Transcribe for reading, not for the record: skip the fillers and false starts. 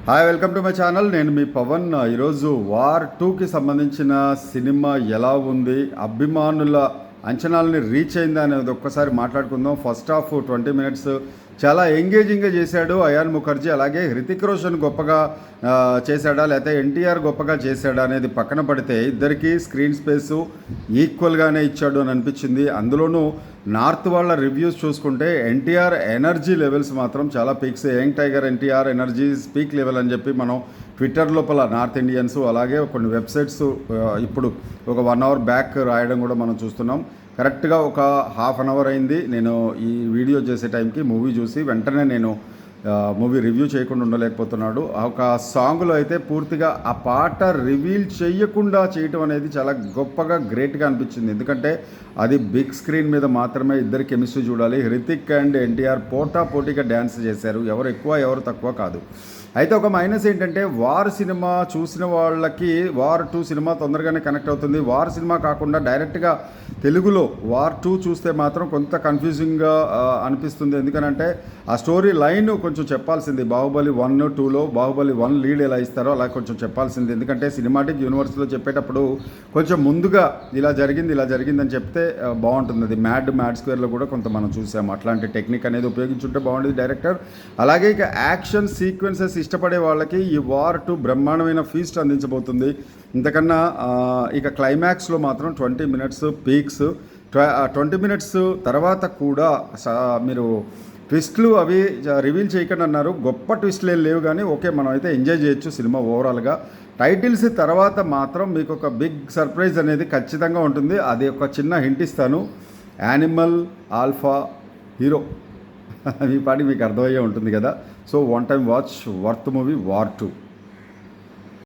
Hi, welcome to my channel. నేను మీ పవన్. ఈరోజు war 2కి సంబంధించిన సినిమా ఎలా ఉంది, అభిమానుల అంచనాలని రీచ్ అయిందా అనేది ఒక్కసారి మాట్లాడుకుందాం. ఫస్ట్ హాఫ్ 20 మినిట్స్ చాలా ఎంగేజింగ్గా చేశాడు అయాన్ ముఖర్జీ. అలాగే హృతిక్ రోషన్ గొప్పగా చేశాడా లేకపోతే ఎన్టీఆర్ గొప్పగా చేశాడా అనేది పక్కన పడితే ఇద్దరికి స్క్రీన్ స్పేసు ఈక్వల్గానే ఇచ్చాడు అని అనిపించింది. అందులోనూ నార్త్ వాళ్ళ రివ్యూస్ చూసుకుంటే ఎన్టీఆర్ ఎనర్జీ లెవెల్స్ మాత్రం చాలా peaks. Young tiger NTR energy peak level అని చెప్పి మనం ట్విట్టర్ లోపల నార్త్ ఇండియన్స్ అలాగే కొన్ని వెబ్సైట్స్ ఇప్పుడు ఒక 1 అవర్ బ్యాక్ రాయడం కూడా మనం చూస్తున్నాం. కరెక్ట్గా ఒక హాఫ్ అన్ అవర్ అయింది నేను ఈ వీడియో చేసే టైంకి. మూవీ చూసి వెంటనే నేను మూవీ రివ్యూ చేయకుండా ఉండలేకపోతున్నాడు. ఒక సాంగ్లో అయితే పూర్తిగా ఆ పాట రివీల్ చేయకుండా చేయటం అనేది చాలా గొప్పగా గ్రేట్గా అనిపించింది. ఎందుకంటే అది బిగ్ స్క్రీన్ మీద మాత్రమే ఇద్దరు కెమిస్ట్రీ చూడాలి. హృతిక్ అండ్ ఎన్టీఆర్ పోటాపోటీగా డ్యాన్స్ చేశారు. ఎవరు ఎక్కువ ఎవరు తక్కువ కాదు. అయితే ఒక మైనస్ ఏంటంటే వార్ సినిమా చూసిన వాళ్ళకి వార్ 2 సినిమా తొందరగానే కనెక్ట్ అవుతుంది. వార్ సినిమా కాకుండా డైరెక్ట్గా తెలుగులో వార్ 2 చూస్తే మాత్రం కొంత కన్ఫ్యూజింగ్గా అనిపిస్తుంది. ఎందుకనంటే ఆ స్టోరీ లైన్ కొంచెం చెప్పాల్సింది. బాహుబలి 1, 2లో బాహుబలి 1 లీడ్ ఎలా ఇస్తారో అలా కొంచెం చెప్పాల్సింది. ఎందుకంటే సినిమాటిక్ యూనివర్స్లో చెప్పేటప్పుడు కొంచెం ముందుగా ఇలా జరిగిందని చెప్తే బాగుంటుంది. అది మ్యాడ్ స్క్వేర్లో కూడా కొంత మనం చూసాము. అట్లాంటి టెక్నిక్ అనేది ఉపయోగించుంటే బాగుండేది డైరెక్టర్. అలాగే ఇక యాక్షన్ సీక్వెన్సెస్ ఇష్టపడే వాళ్ళకి ఈ వార్ 2 బ్రహ్మాండమైన ఫీస్ట్ అందించబోతుంది. ఇంతకన్నా ఇక క్లైమాక్స్లో మాత్రం 20 మినిట్స్ పీక్స్. 20 మినిట్స్ తర్వాత కూడా మీరు ట్విస్ట్లు అవి రివీల్ చేయకండి అన్నారు. గొప్ప ట్విస్ట్లు ఏం లేవు కానీ ఓకే, మనం అయితే ఎంజాయ్ చేయొచ్చు సినిమా ఓవరాల్గా. టైటిల్స్ తర్వాత మాత్రం మీకు ఒక బిగ్ సర్ప్రైజ్ అనేది ఖచ్చితంగా ఉంటుంది. అది ఒక చిన్న హింట్ ఇస్తాను. యానిమల్ ఆల్ఫా హీరో మీ పాటి మీకు అర్థమయ్యే ఉంటుంది కదా. So one time watch worth movie war 2.